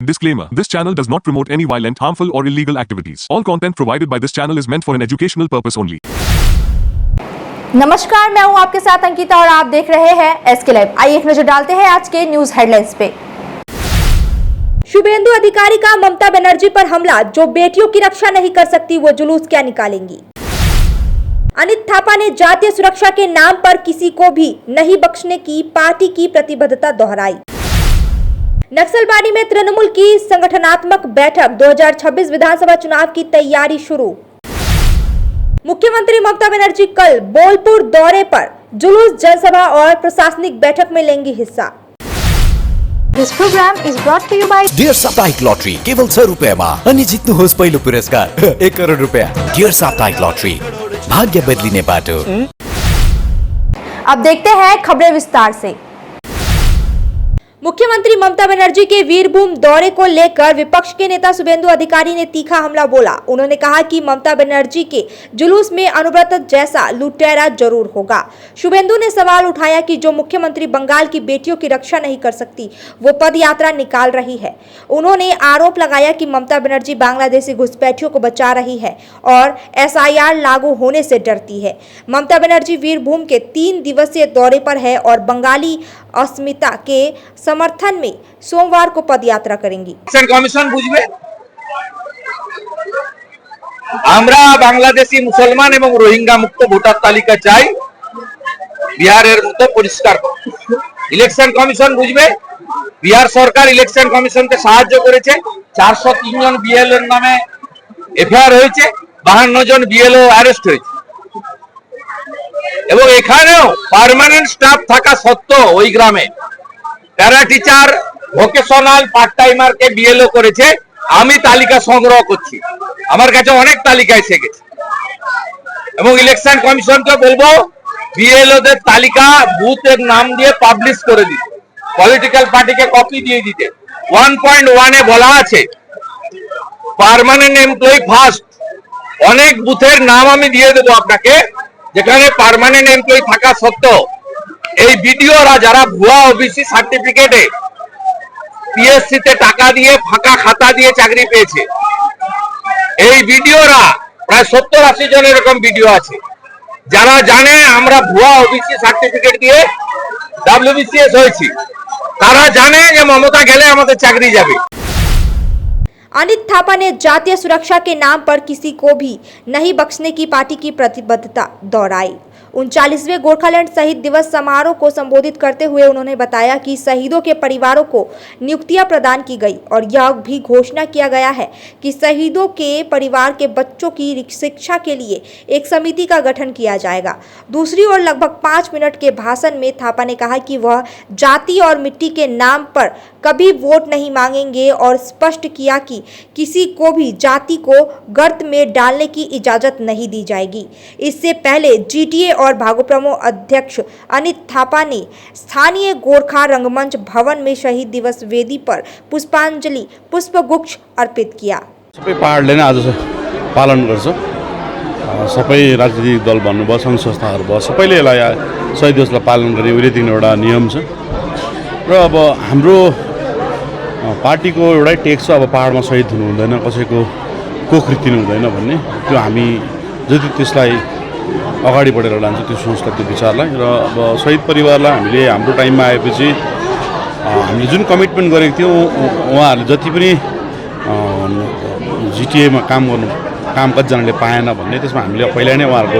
Disclaimer: This channel does not promote any violent, harmful, or illegal activities. All content provided by this channel is meant for an educational purpose only. नमस्कार, मैं हूं आपके साथ अंकिता और आप देख रहे हैं एसके लाइव। आइए एक नजर डालते हैं आज के न्यूज हेडलाइंस पे। शुभेंदु अधिकारी का ममता बनर्जी पर हमला, जो बेटियों की रक्षा नहीं कर सकती वो जुलूस क्या निकालेंगी। अनित थापा ने जातीय सुरक्षा के नाम पर किसी को भी नहीं बख्शने की पार्टी की प्रतिबद्धता दोहराई। नक्सलबाड़ी में तृणमूल की संगठनात्मक बैठक, 2026 विधानसभा चुनाव की तैयारी शुरू। मुख्यमंत्री ममता बनर्जी कल बोलपुर दौरे पर जुलूस, जनसभा और प्रशासनिक बैठक में लेंगी हिस्सा। This program is brought to you by dear साप्ताहिक लॉटरी केवल 100 रुपैयाँमा अनि जित्नुहोस् पहिलो पुरस्कार 1 करोड रुपैयाँ। डियर साप्ताहिक लॉटरी, भाग्य बदलिने बाटो। अब देखते हैं खबरें विस्तार से। मुख्यमंत्री ममता बनर्जी के वीरभूम दौरे को लेकर विपक्ष के नेता शुभेंदु अधिकारी ने तीखा हमला बोला। उन्होंने कहा कि ममता बनर्जी के जुलूस में अनुव्रत जैसा लुटेरा जरूर होगा। शुभेंदु ने सवाल उठाया कि जो मुख्यमंत्री बंगाल की बेटियों की रक्षा नहीं कर सकती वो पद यात्रा निकाल रही है। उन्होंने आरोप लगाया कि ममता बनर्जी बांग्लादेशी घुसपैठियों को बचा रही है और SIR लागू होने से डरती है। ममता बनर्जी वीरभूम के 3 दिवसीय दौरे पर है और बंगाली अस्मिता के समर्थन में सोमवार को पदयात्रा करेंगी। कमीशन बुझबे আমরা বাংলাদেশি মুসলমান এবং রোহিঙ্গা মুক্ত ভোটার তালিকা চাই, বিহারের মতো পরিষ্কার। ইলেকশন কমিশন বুঝবে, বিহার সরকার ইলেকশন কমিশনকে সাহায্য করেছে। 403 জন বিএলও নামে এফআইআর হয়েছে, 52 জন বিএলও অ্যারেস্ট হয়েছে এবং এখানেও পার্মানেন্ট স্টাফ থাকা সত্ত্বেও ওই গ্রামে para teacher, vocational part timer কে বিএলও করেছে। আমি তালিকা সংগ্রহ করছি, আমার কাছে অনেক তালিকা এসে গেছে এবং ইলেকশন কমিশনকে বলবো বিএলও দের তালিকা বুথের নাম দিয়ে পাবলিশ করে দিতে, পলিটিক্যাল পার্টিকে কপি দিয়ে দিতে। 1.1 এ বলা আছে পার্মানেন্ট এমপ্লয়ি ফার্স্ট। অনেক বুথের নাম আমি দিয়ে দেবো আপনাকে যেখানে পার্মানেন্ট এমপ্লয়ি থাকা সত্ত্বেও এই বিডিওরা যারা ভুয়া ওবিসি সার্টিফিকেটে পিএসসি তে টাকা দিয়ে ফাঁকা খাতা দিয়ে চাকরি পেয়েছে, এই বিডিওরা প্রায় 70-80 জন এরকম বিডিও আছে যারা জানে আমরা ভুয়া ওবিসি সার্টিফিকেট দিয়ে WBCS হয়েছি। তারা জানে যে মমতা গেলে আমাদের চাকরি যাবে। अनित थापा ने जातीय सुरक्षा के नाम पर किसी को भी नहीं बख्शने की पार्टी की प्रतिबद्धता दोहराई। 39वें गोरखालैंड शहीद दिवस समारोह को संबोधित करते हुए उन्होंने बताया कि शहीदों के परिवारों को नियुक्तियां प्रदान की गई और यह भी घोषणा किया गया है कि शहीदों के परिवार के बच्चों की शिक्षा के लिए एक समिति का गठन किया जाएगा। दूसरी ओर लगभग 5 मिनट के भाषण में थापा ने कहा कि वह जाति और मिट्टी के नाम पर कभी वोट नहीं मांगेंगे और स्पष्ट किया कि किसी को भी जाति को गर्त में डालने की इजाजत नहीं दी जाएगी। इससे पहले GTA और भागोप्रमो अध्यक्ष अनित थापा ने स्थानीय गोरखा रंगमंच भवन में शहीद दिवस वेदी पर पुष्पांजलि पुष्पगुच्छ अर्पित किया। सबै पाहाडले नै आज पालन गर्छ। सबै राजनीतिक दल भन्नुभयो, सङ्घ संस्थाहरू भयो, सबैले यसलाई शहीद दिवसलाई पालन गर्ने उहिले एउटा नियम छ र अब हाम्रो पार्टीको एउटै टेक छ, अब पाहाडमा शहीद हुनु हुँदैन, कसैको कोखृति हुँदैन भन्ने। त्यो हामी जति त्यसलाई अगाडि बढेर लान्छ त्यो सोचलाई, त्यो विचारलाई। र अब शहीद परिवारलाई हामीले हाम्रो टाइममा आएपछि हामीले जुन कमिटमेन्ट गरेको थियौँ, उहाँहरूले जति पनि GTAमा काम कतिजनाले पाएन भन्ने, त्यसमा हामीले पहिला नै उहाँहरूको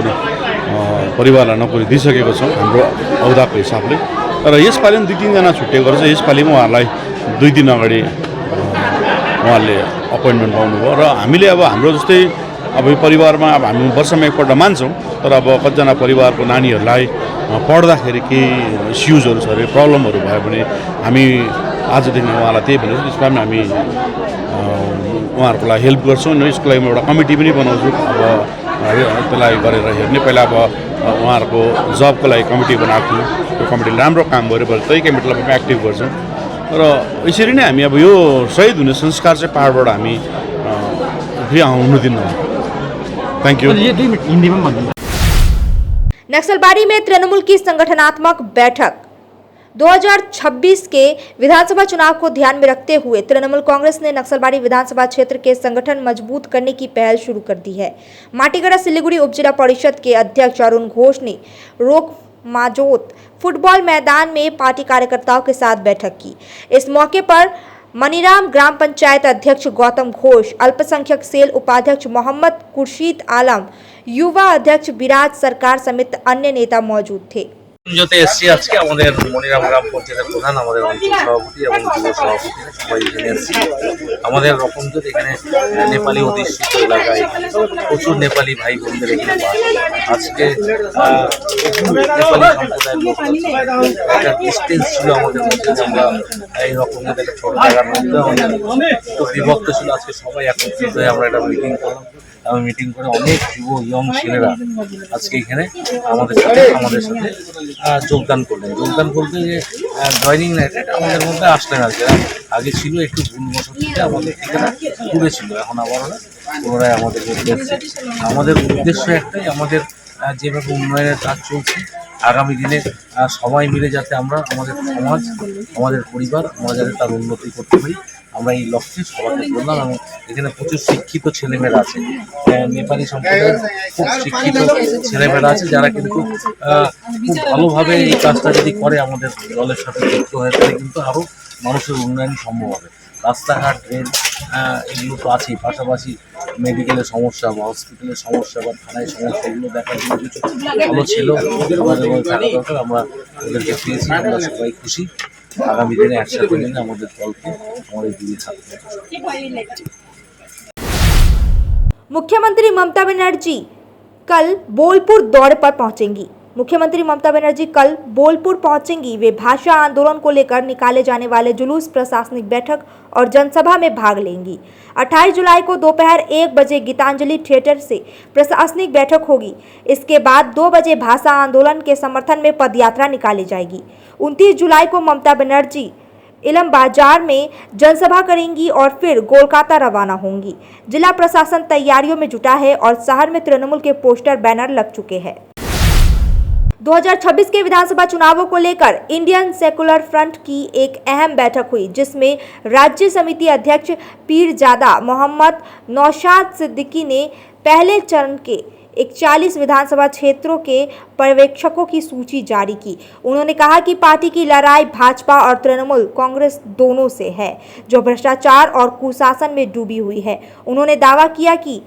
परिवारलाई नोकरी दिइसकेको छौँ हाम्रो औदाको हिसाबले। तर यसपालि पनि 2-3 जना छुट्टिएको रहेछ। यसपालि पनि उहाँहरूलाई 2 दिन अगाडि उहाँहरूले अपोइन्टमेन्ट पाउनुभयो र हामीले अब हाम्रो जस्तै अब यो परिवारमा अब हामी वर्षमा एकपल्ट मान्छौँ, तर अब कतिजना परिवारको नानीहरूलाई पढ्दाखेरि केही इस्युजहरू छ अरे, प्रब्लमहरू भयो भने हामी आजदेखि उहाँलाई त्यही भनेर त्यसमा पनि हामी उहाँहरूको लागि हेल्प गर्छौँ। यसको लागि म एउटा कमिटी पनि बनाउँछु, अब त्यसलाई गरेर हेर्ने। पहिला अब उहाँहरूको जबको लागि कमिटी बनाएको थियौँ, त्यो कमिटीले राम्रो काम गर्यो, त्यही कमिटीलाई पनि एक्टिभ गर्छौँ र यसरी नै हामी अब यो शहीद हुने संस्कार चाहिँ पाहाडबाट हामी फेरि आउनु दिन्नौँ। Thank you. नक्सलबाड़ी में तृणमूल की संगठनात्मक बैठक, 2026 के विधानसभा चुनाव को ध्यान में रखते हुए तृणमूल कांग्रेस ने नक्सलबाड़ी विधानसभा क्षेत्र के संगठन मजबूत करने की पहल शुरू कर दी है। माटीगढ़ सिलीगुड़ी उपजिला परिषद के अध्यक्ष अरुण घोष ने रोक माजोत फुटबॉल मैदान में पार्टी कार्यकर्ताओं के साथ बैठक की। इस मौके पर मनीराम ग्राम पंचायत अध्यक्ष गौतम घोष, अल्पसंख्यक सेल उपाध्यक्ष मोहम्मद खुर्शीद आलम, युवा अध्यक्ष विराज सरकार समेत अन्य नेता मौजूद थे। পুজোতে এসছি আজকে আমাদের মনিরাম গ্রাম পঞ্চায়েতের প্রধান, আমাদের অঞ্চল সভাপতি এবং যুব সভাপতিরা সবাই এখানে এসছি। আমাদের রকমজোত এখানে নেপালি অধিষ্ঠিত এলাকায় প্রচুর নেপালি ভাই বোনদের এখানে বাস। আজকে নেপালি সম্প্রদায়ের লোক একটা ডিস্টেন্স ছিল আমাদের মধ্যে, যে আমরা এই রকমের একটা ছোট জায়গার মধ্যে আমাদের তো বিভক্ত ছিল। আজকে সবাই একত্রিত হয়ে আমরা একটা মিটিং করলাম এবং মিটিং করে অনেক যুব ইয়ং ছেলেরা আজকে এখানে আমাদের সাথে যোগদান করলেন। যোগদান বলতে যে জয়নিং নাইট আমাদের মধ্যে আসলেন আর কি। আগে ছিল একটু ভুলবশত আমাদের ঠিকানা দূরে ছিল, এখন আবার পুনরায় আমাদের মধ্যে এসছে। আমাদের উদ্দেশ্য একটাই, আমাদের যেভাবে উন্নয়নের কাজ চলছে আগামী দিনে সবাই মিলে যাতে আমরা আমাদের সমাজ, আমাদের পরিবার, আমরা যাতে তার উন্নতি করতে পারি, আমরা এই লক্ষ্যে সবাইকে বললাম। এবং এখানে প্রচুর শিক্ষিত ছেলেমেয়েরা আছে, নেপালি সম্প্রদায়ের খুব শিক্ষিত ছেলেমেয়েরা আছে, যারা কিন্তু খুব ভালোভাবে এই কাজটা যদি করে আমাদের দলের সাথে যুক্ত হয়ে, তাহলে কিন্তু আরও মানুষের উন্নয়ন সম্ভব হবে। রাস্তাঘাট, ড্রেন এগুলো তো আছেই, পাশাপাশি মেডিকেলের সমস্যা বা হসপিটালের সমস্যা বা থানায় সমস্যা, এগুলো দেখার জন্য কিছু ভালো ছিল আমাদের থাকা দরকার। আমরা ওদেরকে পেয়েছি, আমরা সবাই খুশি। आगामी दिन একসাথে মিলে আমাদের দলকে আমাদের দিকে থাকতে হবে। मुख्यमंत्री ममता बनर्जी कल बोलपुर दौरे पर पहुंचेंगी। मुख्यमंत्री ममता बनर्जी कल बोलपुर पहुंचेंगी। वे भाषा आंदोलन को लेकर निकाले जाने वाले जुलूस, प्रशासनिक बैठक और जनसभा में भाग लेंगी। 28 जुलाई को दोपहर 1 बजे गीतांजलि थिएटर से प्रशासनिक बैठक होगी। इसके बाद 2 बजे भाषा आंदोलन के समर्थन में पदयात्रा निकाली जाएगी। 29 जुलाई को ममता बनर्जी इलम बाजार में जनसभा करेंगी और फिर कोलकाता रवाना होंगी। जिला प्रशासन तैयारियों में जुटा है और शहर में तृणमूल के पोस्टर बैनर लग चुके हैं। 2026 के विधानसभा चुनावों को लेकर इंडियन सेकुलर फ्रंट की एक अहम बैठक हुई, जिसमें राज्य समिति अध्यक्ष पीरजादा मोहम्मद नौशाद सिद्दीकी ने पहले चरण के 41 विधानसभा क्षेत्रों के पर्यवेक्षकों की सूची जारी की। उन्होंने कहा कि पार्टी की लड़ाई भाजपा और तृणमूल कांग्रेस दोनों से है, जो भ्रष्टाचार और कुशासन में डूबी हुई है। उन्होंने दावा किया कि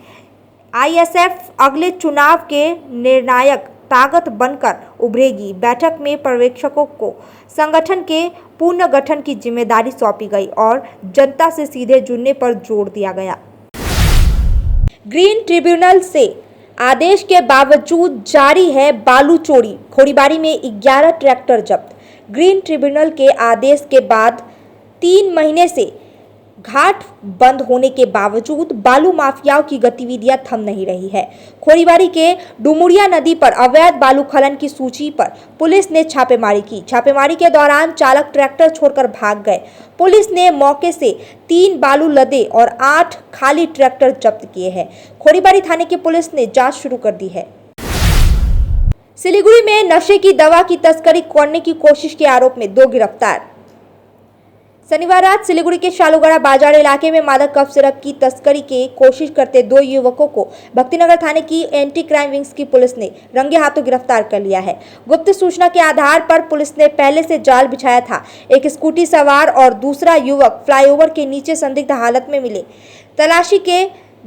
आईएसएफ अगले चुनाव के निर्णायक ताकत बनकर उभरेगी। बैठक में पर्यवेक्षकों को संगठन के पुनर्गठन की जिम्मेदारी सौंपी गई और जनता से सीधे जुड़ने पर जोर दिया गया। ग्रीन ट्रिब्यूनल से आदेश के बावजूद जारी है बालू चोरी। खोरीबारी में 11 ट्रैक्टर जब्त। ग्रीन ट्रिब्यूनल के आदेश के बाद 3 महीने से घाट बंद होने के बावजूद बालू माफियाओं की गतिविधियां थम नहीं रही है। खोरीबारी के डुमुरिया नदी पर अवैध बालू खनन की सूची पर पुलिस ने छापेमारी की। छापेमारी के दौरान चालक ट्रैक्टर छोड़कर भाग गए। पुलिस ने मौके से 3 बालू लदे और 8 खाली ट्रैक्टर जब्त किए हैं। खोरीबारी थाने की पुलिस ने जांच शुरू कर दी है। सिलीगुड़ी में नशे की दवा की तस्करी करने की कोशिश के आरोप में 2 गिरफ्तार। शनिवार रात सिलीगुड़ी के शालूगढ़ा बाजार इलाके में मादक कफ सिरप की तस्करी की कोशिश करते 2 युवकों को भक्तिनगर थाने की एंटी क्राइम विंग्स की पुलिस ने रंगे हाथों गिरफ्तार कर लिया है। गुप्त सूचना के आधार पर पुलिस ने पहले से जाल बिछाया था। एक स्कूटी सवार और दूसरा युवक फ्लाईओवर के नीचे संदिग्ध हालत में मिले। तलाशी के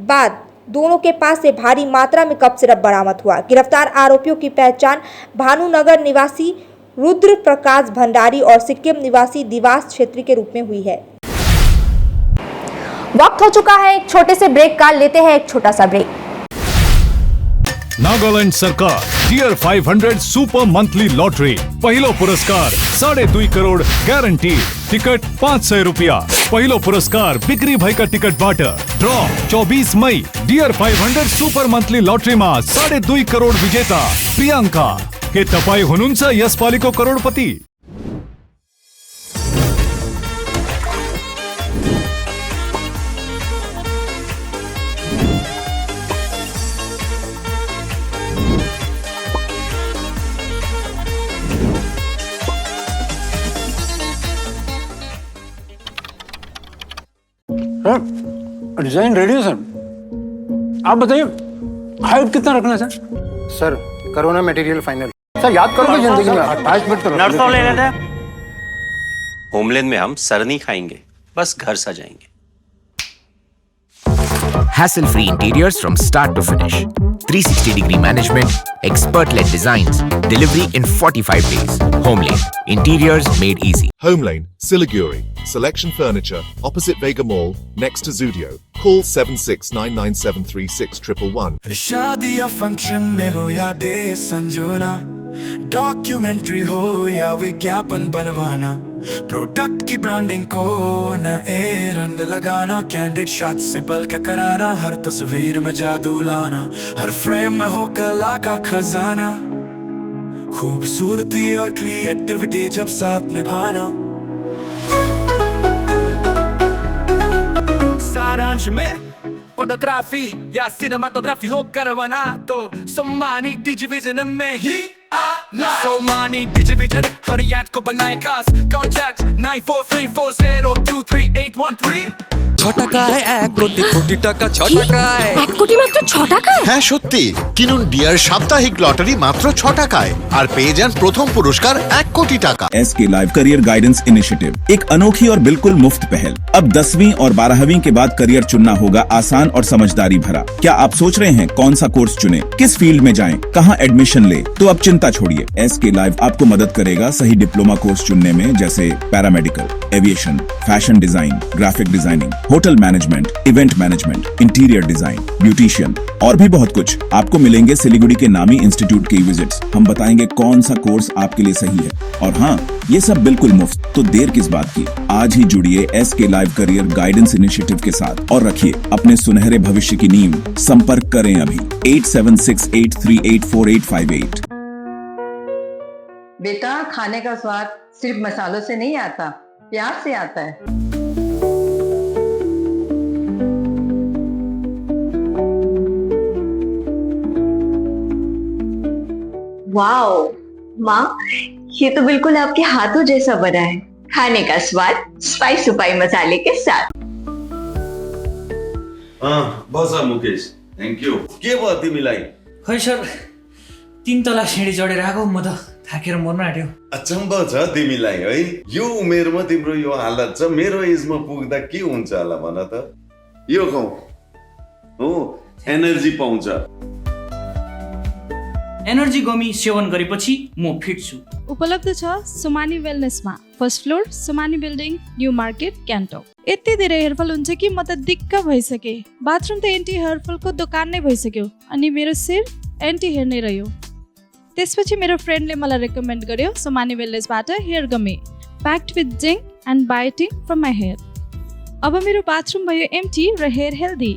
बाद दोनों के पास से भारी मात्रा में कफ सिरप बरामद हुआ। गिरफ्तार आरोपियों की पहचान भानुनगर निवासी रुद्र प्रकाश भंडारी और सिक्किम निवासी दिवास क्षेत्र के रूप में हुई है। वक्त हो चुका है एक छोटे से ब्रेक का, लेते हैं एक छोटा सा ब्रेक। नागालैंड सरकार टियर 500 सुपर मंथली लॉटरी पहिलो पुरस्कार 2.5 करोड़ गारंटी। टिकट 500 रुपया। पहिलो पुरस्कार बिक्री भएका टिकट बाट ड्रॉ 24 मई टियर 500 सुपर मंथली लॉटरी में 2.5 करोड़ विजेता प्रियंका के तपाई हुनुहुन्छ यसपालिको करोडपति। डिजाइन रेडी है सर। आप बताइए हाइट कितना रखना है सर? सर करो ना मटेरियल फाइनल। सर याद करोगे जिंदगी में 28 मिनट तो नर्सों ले लेते हैं। होमलैंड में हम सर नहीं खाएंगे, बस घर सजाएंगे। Hassle-free interiors from start to finish. 360-degree management, expert-led designs, delivery in 45 days. Homeland, interiors made easy. Homelane, Siliguri. Selection Furniture, opposite Vega Mall, next to Zudio. Call 7699736111. शादी या फंक्शन में हो या डे संजोना, डॉक्यूमेंट्री हो या विज्ञापन बनवाना, product की ब्रांडिंग को नए रंग लगाना, कैंडिड शॉट से बल्कि कराना, हर तस्वीर में जादू लाना, हर फ्रेम में हो कला का खजाना, खूबसूरती और क्रिएटिविटी जब साथ निभाना। सारांश में फोटोग्राफी या सिनेमाटोग्राफी हो करवाना तो सोमानी डिजिविजन में ही आना। सोमानी डिजिविजन फरियाद को बनाए खास। कॉन्टैक्ट 9434023813। ছটাকায় 1 কোটি কোটি টাকা ছটাকায় 1 কোটি মাত্র 6 টাকায়। হ্যাঁ সত্যি, কিনুন ডিয়ার সাপ্তাহিক লটারি মাত্র 6 টাকায় আর পেয়ে যান প্রথম পুরস্কার 1 কোটি টাকা। SK live career guidance initiative एक अनोखी और बिल्कुल मुफ्त पहल। अब 10वीं और 12वीं के बाद करियर चुनना होगा आसान और समझदारी भरा। क्या आप सोच रहे हैं कौन सा कोर्स चुने, किस फील्ड में जाएं, कहां एडमिशन ले? तो अब चिंता छोड़िए, एसके लाइव आपको मदद करेगा सही डिप्लोमा कोर्स चुनने में, जैसे paramedical, aviation, fashion design, graphic designing, hotel management, event management, interior design, beautician और भी बहुत कुछ। आपको मिलेंगे सिलीगुड़ी के नामी इंस्टीट्यूट के विजिट्स। हम बताएंगे कौन सा कोर्स आपके लिए सही है, और हाँ, ये सब बिल्कुल मुफ्त। तो देर किस बात की, आज ही जुड़िए SK live career guidance initiative के साथ और रखिए अपने सुनहरे भविष्य की नींव। संपर्क करें अभी 8768384858। बेटा, खाने का स्वाद सिर्फ मसालों से नहीं आता, प्यार से आता है। वाओ माँ, ये तो बिल्कुल आपके हाथों जैसा बना है। खाने का स्वाद स्पाइस सुपाई मसाले के साथ। बस मुकेश, थैंक यू। के भयो तिमीलाई? खै सर, 3 तला सिँढी चढेर आएको, म त थाकेर मर्न आँट्यो। अचम्म छ तिमीलाई है, यो उमेरमा तिम्रो यो हालत छ। मेरो एजमा पुग्दा के हुन्छ होला भन त? यो खाऊ हो, एनर्जी पाउँछ। एनर्जी गमी सेवन गरेपछि म फिट छु। उपलब्ध छ सुमानी वेलनेसमा, फर्स्ट फ्लोर, सुमानी बिल्डिङ, न्यू मार्केट, गान्तोक। यति धेरै हेयरफल हुन्छ कि म त दिक्क भइसके। बाथरुम त एन्टी हेयरफलको दोकान नै भइसक्यो, अनि मेरो शिर एन्टी हेयर नै रह्यो। त्यसपछि मेरो फ्रेन्डले मलाई रेकमेन्ड गर्यो सुमानी वेलनेसबाट hair gummy, packed with zinc and biotin from my hair. अब मेरो बाथरुम भयो एम्टी र हेयर हेल्दी।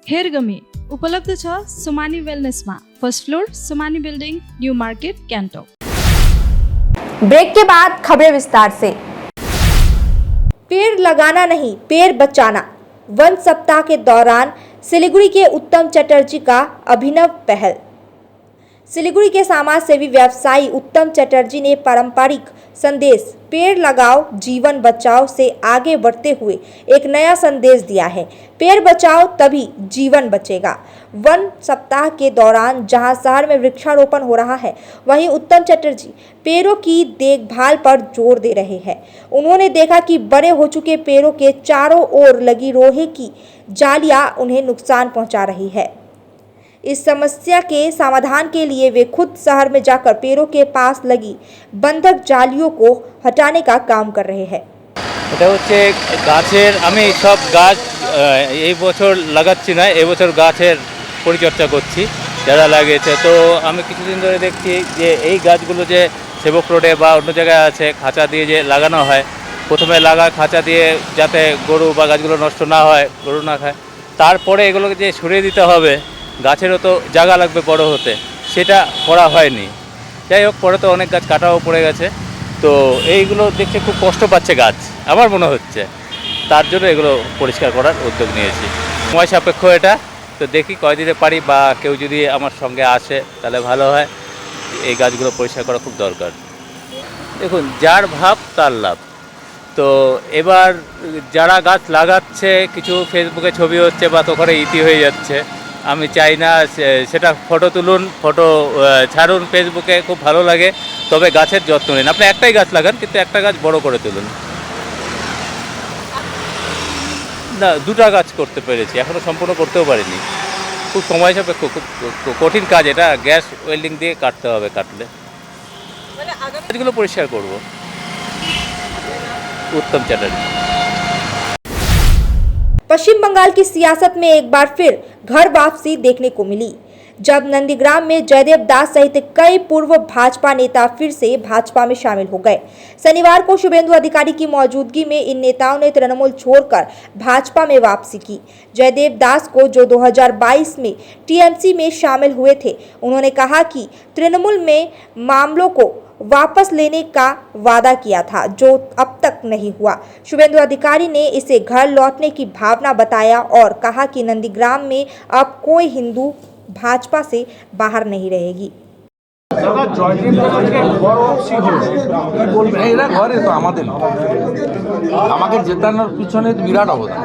हेयर गमी उपलब्ध छ सुमानी वेलनेसमा, फर्स्ट फ्लोर, सुमानी बिल्डिङ, न्यू मार्केट, गान्तोक। ब्रेक के बाद खबरें विस्तार से। पेड़ लगाना नहीं, पेड़ बचाना। वन सप्ताह के दौरान सिलीगुड़ी के उत्तम चटर्जी का अभिनव पहल। सिलीगुड़ी के समाज सेवी व्यवसायी उत्तम चटर्जी ने पारंपरिक संदेश पेड़ लगाओ जीवन बचाओ से आगे बढ़ते हुए एक नया संदेश दिया है। पेड़ बचाओ तभी जीवन बचेगा। वन सप्ताह के दौरान जहां शहर में वृक्षारोपण हो रहा है, वहीं उत्तम चटर्जी पेड़ों की देखभाल पर जोर दे रहे हैं। उन्होंने देखा कि बड़े हो चुके पेड़ों के चारों ओर लगी लोहे की जालियां उन्हें नुकसान पहुंचा रही है। इस समस्या के समाधान के लिए वे खुद शहर में जाकर पेड़ों के पास लगी बंधक जालियों को हटाने का काम कर रहे हैं। এটা হচ্ছে গাছের, আমি সব গাছ এই বছর লাগাচ্ছি না, এই বছর গাছের পরিচর্যা করছি যারা লাগিয়েছে। তো আমি কিছুদিন ধরে দেখছি যে এই গাছগুলো যে সেবক রোডে বা অন্য জায়গায় আছে, খাঁচা দিয়ে যে লাগানো হয়, প্রথমে লাগায় খাঁচা দিয়ে যাতে গরু বা গাছগুলো নষ্ট না হয়, গরু না খায়, তারপরে এগুলোকে যে সরিয়ে দিতে হবে, গাছেরও তো জায়গা লাগবে বড় হতে, সেটা করা হয়নি। যাই হোক, পরে তো অনেক গাছ কাটাও পড়ে গেছে। তো এইগুলো দেখতে খুব কষ্ট পাচ্ছে গাছ, আমার মনে হচ্ছে। তার জন্য এগুলো পরিষ্কার করার উদ্যোগ নিয়েছি। সময় সাপেক্ষ এটা, তো দেখি কয়দিনে পারি, বা কেউ যদি আমার সঙ্গে আসে তাহলে ভালো হয়। এই গাছগুলো পরিষ্কার করা খুব দরকার। দেখুন, যার ভাব তার লাভ। তো এবার যারা গাছ লাগাচ্ছে কিছু ফেসবুকে ছবি হচ্ছে বা ওখানে ইতি হয়ে যাচ্ছে, আমি চাই না সেটা ফটো তুলুন, ফটো ছাড়ুন ফেসবুকে, খুব ভালো লাগে, তবে গাছের যত্ন নিন। আপনি একটাই গাছ লাগান, কিন্তু একটা গাছ বড় করে তুলুন। না, 2টা গাছ করতে পেরেছি, এখনও সম্পূর্ণ করতেও পারিনি, খুব সময় সাপেক্ষ, খুব কঠিন কাজ এটা, গ্যাস ওয়েল্ডিং দিয়ে কাটতে হবে, কাটলে গাছগুলো পরিষ্কার করবো। उत्तम चैटर्जी। पश्चिम बंगाल की सियासत में एक बार फिर घर वापसी देखने को मिली, जब नंदीग्राम में जयदेव दास सहित कई पूर्व भाजपा नेता फिर से भाजपा में शामिल हो गए। शनिवार को शुभेंदु अधिकारी की मौजूदगी में इन नेताओं ने तृणमूल छोड़कर भाजपा में वापसी की। जयदेव दास को, जो 2022 में टीएमसी में शामिल हुए थे, उन्होंने कहा कि तृणमूल में मामलों को वापस लेने का वादा किया था, जो अब तक नहीं हुआ। शुभेंदु अधिकारी ने इसे घर लौटने की भावना बताया और कहा कि नंदीग्राम में अब कोई हिंदू भाजपा से बाहर नहीं रहेगी। এরা ঘরে তো আমাদের আমাকে জেতানোর পিছনে বিরাট অবদান।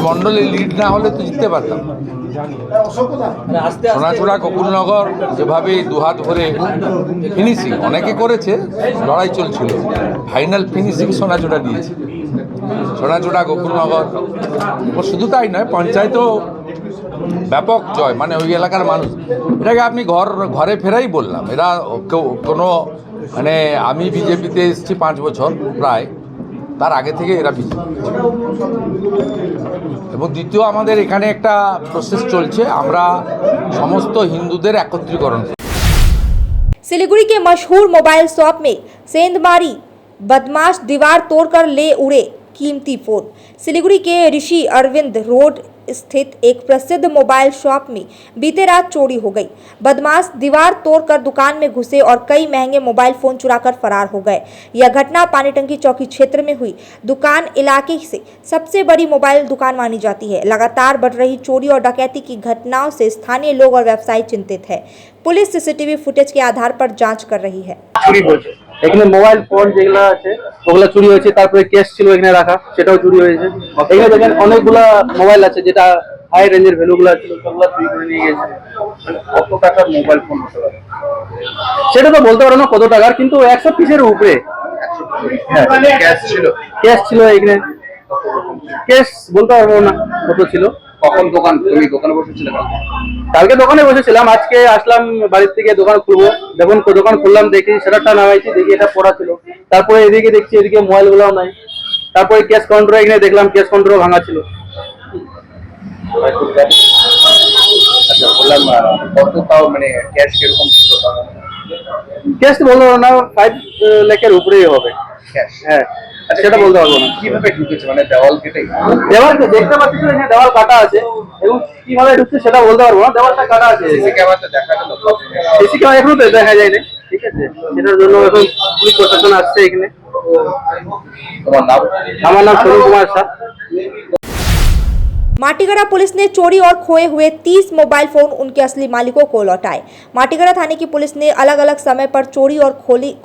মন্ডলে লিড না হলে তো জিততে পারতাম। সোনাচূড়া গোকুলনগর যেভাবে দুহাত ভরে ফিনিশিং অনেকে করেছে, লড়াই চলছিল, ফাইনাল ফিনিশিং সোনাচূড়া দিয়েছে। সোনাচূড়া গোকুলনগর ও শুধু তাই নয়, পঞ্চায়েতও ব্যাপক জয়, মানে ওই এলাকার মানুষ। এটাকে আপনি ঘরে ফেরাই বললাম। এরা কোনো মানে আমি বিজেপিতে এসেছি 5 বছর প্রায়, তার আগে থেকে এরা বিজেপি। এবং দ্বিতীয়, আমাদের এখানে একটা প্রসেস চলছে, আমরা সমস্ত হিন্দুদের একত্রীকরণ। सिलीगुड़ी के मशहूर मोबाइल शॉप में सेंधमारी बदमाश दीवार तोड़कर ले उड़े कीमती फोन। सिलीगुड़ी के ऋषि अरविंद रोड स्थित एक प्रसिद्ध मोबाइल शॉप में बीते रात चोरी हो गई। बदमाश दीवार तोड़कर दुकान में घुसे और कई महंगे मोबाइल फोन चुराकर फरार हो गए। यह घटना पानीटंकी चौकी क्षेत्र में हुई। दुकान इलाके से सबसे बड़ी मोबाइल दुकान मानी जाती है। लगातार बढ़ रही चोरी और डकैती की घटनाओं से स्थानीय लोग और व्यवसायी चिंतित है। पुलिस सीसीटीवी फुटेज के आधार पर जांच कर रही है। এখানে মোবাইল ফোন যেগুলো আছে ওগুলো চুরি হয়েছে, তারপরে কেস ছিল এখানে রাখা, সেটাও চুরি হয়েছে। এখানে দেখেন অনেকগুলা মোবাইল আছে, যেটা হাই রেঞ্জের ভ্যালুগুলো ছিল সবগুলো চুরি করে নিয়ে গেছে। কত টাকার মোবাইল ফোন হতে পারে সেটা তো বলতে পারবো না কত টাকার, কিন্তু 100 পিসের উপরে। ক্যাশ ছিল এখানে, ক্যাশ বলতে পারবো না কত ছিল। কখন তুমি দোকানে বসেছিলে? কালকে দোকানে বসেছিলাম, আজকে আসলাম বাড়ির থেকে দোকান খুলবো। দেখুন দোকান খুললাম, দেখি সেটারটা নামাইছি, দেখি এটা পড়া ছিল। তারপরে এদিকে দেখছি এদিকে মোবাইল গুলাও নাই। তারপরে ক্যাশ কাউন্টার এখানে দেখলাম, ক্যাশ কাউন্টারও ভাঙা ছিল। আচ্ছা, বললাম কত তাও মানে ক্যাশ কিরকম ছিল? ক্যাশ তো বলতে পারবো না, 5 লাখের উপরেই হবে ক্যাশ। হ্যাঁ, সেটা বলতে পারবো না। কিভাবে ঢুকেছে, মানে দেওয়াল কেটে? দেওয়াল দেখতে পাচ্ছি তো এখানে দেওয়াল কাটা আছে, এবং কিভাবে ঢুকছে সেটা বলতে পারবো না। দেওয়ালটা কাটা আছে। সিসি ক্যামেরাতে দেখা গেল? সিসি ক্যামেরা এখনো তো দেখা যায় না। ঠিক আছে, সেটার জন্য এখন পুলিশ প্রশাসন আসছে এখানে। তোমার নাম? আমার নাম সরুণ কুমার শাহ। माटीगढ़ा पुलिस ने चोरी और खोए हुए 30 मोबाइल फोन उनके असली मालिकों को लौटाए। माटीगढ़ा थाने की पुलिस ने अलग अलग समय पर चोरी और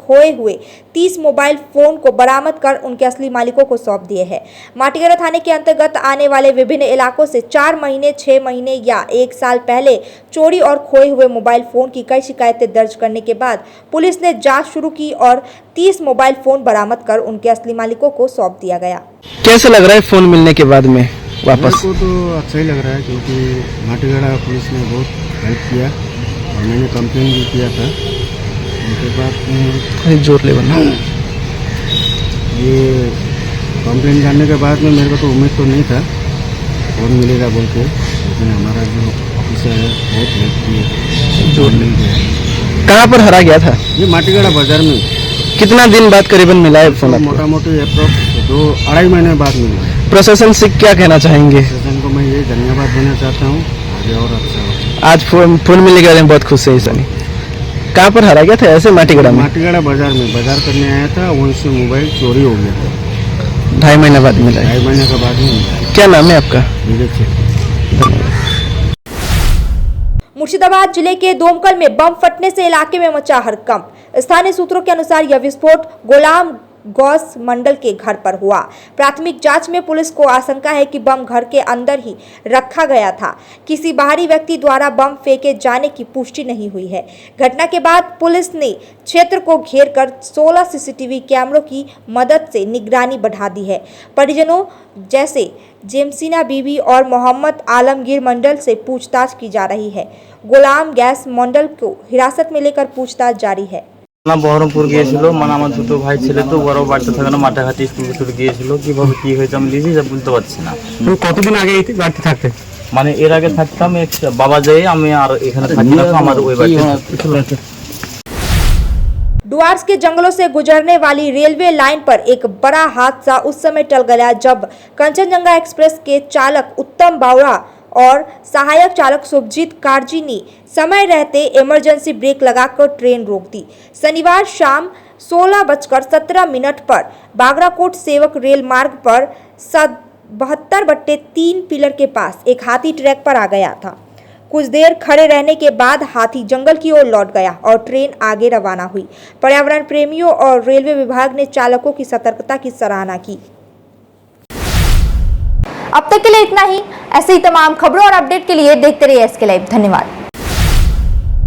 खोए हुए 30 मोबाइल फोन को बरामद कर उनके असली मालिकों को सौंप दिए हैं। माटीगढ़ा थाने के अंतर्गत आने वाले विभिन्न इलाकों से 4 महीने, 6 महीने या 1 साल पहले चोरी और खोए हुए मोबाइल फोन की कई शिकायतें दर्ज करने के बाद पुलिस ने जाँच शुरू की और 30 मोबाइल फोन बरामद कर उनके असली मालिकों को सौंप दिया गया। कैसा लग रहा है फोन मिलने के बाद में वापस? मेरे को तो अच्छा ही लग रहा है, क्योंकि माटीगढ़ा पुलिस ने बहुत हेल्प किया और मैंने कंप्लेन भी किया था। उनके बाद जोर ले बना ये कंप्लेन करने के बाद में मेरे को तो उम्मीद तो नहीं था फोन मिलेगा बोल के, लेकिन हमारा जो ऑफिसर है बहुत हेल्प किया, जोर मिल गया। कहाँ पर हरा गया था? ये माटीगढ़ा बाजार में। कितना दिन बाद करीबन मिला है फोन? मोटा मोटी अप्रोक्स 2-2.5 महीने बाद मिला है। प्रशासन से क्या कहना चाहेंगे? प्रशासन को मैं ये धन्यवाद देना चाहता हूँ, आगे और अच्छा हो। आज फोन मिलने के बारे में बहुत खुश है सनी। कहाँ पर हरा गया था? ऐसे माटीगढ़ा में? माटीगढ़ा बाजार में बाजार करने आया था, वहीं से मोबाइल चोरी हो गया था। 2.5 महीने बाद मिला? 2.5 महीने के बाद में। क्या नाम है आपका? मुर्शिदाबाद जिले के दोमकल में बम फटने से इलाके में मचा हड़कंप। स्थानीय सूत्रों के अनुसार यह विस्फोट गौस मंडल के घर पर हुआ। प्राथमिक जांच में पुलिस को आशंका है कि बम घर के अंदर ही रखा गया था। किसी बाहरी व्यक्ति द्वारा बम फेंके जाने की पुष्टि नहीं हुई है। घटना के बाद पुलिस ने क्षेत्र को घेरकर 16 सीसीटीवी कैमरों की मदद से निगरानी बढ़ा दी है। परिजनों जैसे जेमसीना बीबी और मोहम्मद आलमगीर मंडल से पूछताछ की जा रही है। गोलाम गैस मंडल को हिरासत में लेकर पूछताछ जारी है। বহরমপুর গিয়েছিল, মানে আমার দুটো ভাই ছেলে তো বড় বাড়িতে থাকে না, মাঠাঘাটি স্কুল গিয়েছিল। কিভাবে কি হয়েছে আমি নিজেই বুঝতে পারছি না। কতদিন আগে এই বাড়িতে থাকতে? মানে এর আগে থাকতাম বাবা যায়, আমি আর এখানে থাকি না, আমার ওই বাড়িতে। डुआर्स के जंगलों से गुजरने वाली रेलवे लाइन पर एक बड़ा हादसा उस समय टल गया जब कंचनजंगा एक्सप्रेस के चालक उत्तम बावड़ा और सहायक चालक शुभजीत कारजी ने समय रहते इमरजेंसी ब्रेक लगाकर ट्रेन रोक दी। शनिवार शाम 16:17 पर बागराकोट सेवक रेल मार्ग पर 72/3 पिलर के पास एक हाथी ट्रैक पर आ गया था। कुछ देर खड़े रहने के बाद हाथी जंगल की ओर लौट गया और ट्रेन आगे रवाना हुई। पर्यावरण प्रेमियों और रेलवे विभाग ने चालकों की सतर्कता की सराहना की। अब तक के लिए इतना ही। ऐसे ही तमाम खबरों और अपडेट के लिए देखते रहिए SK लाइव। धन्यवाद।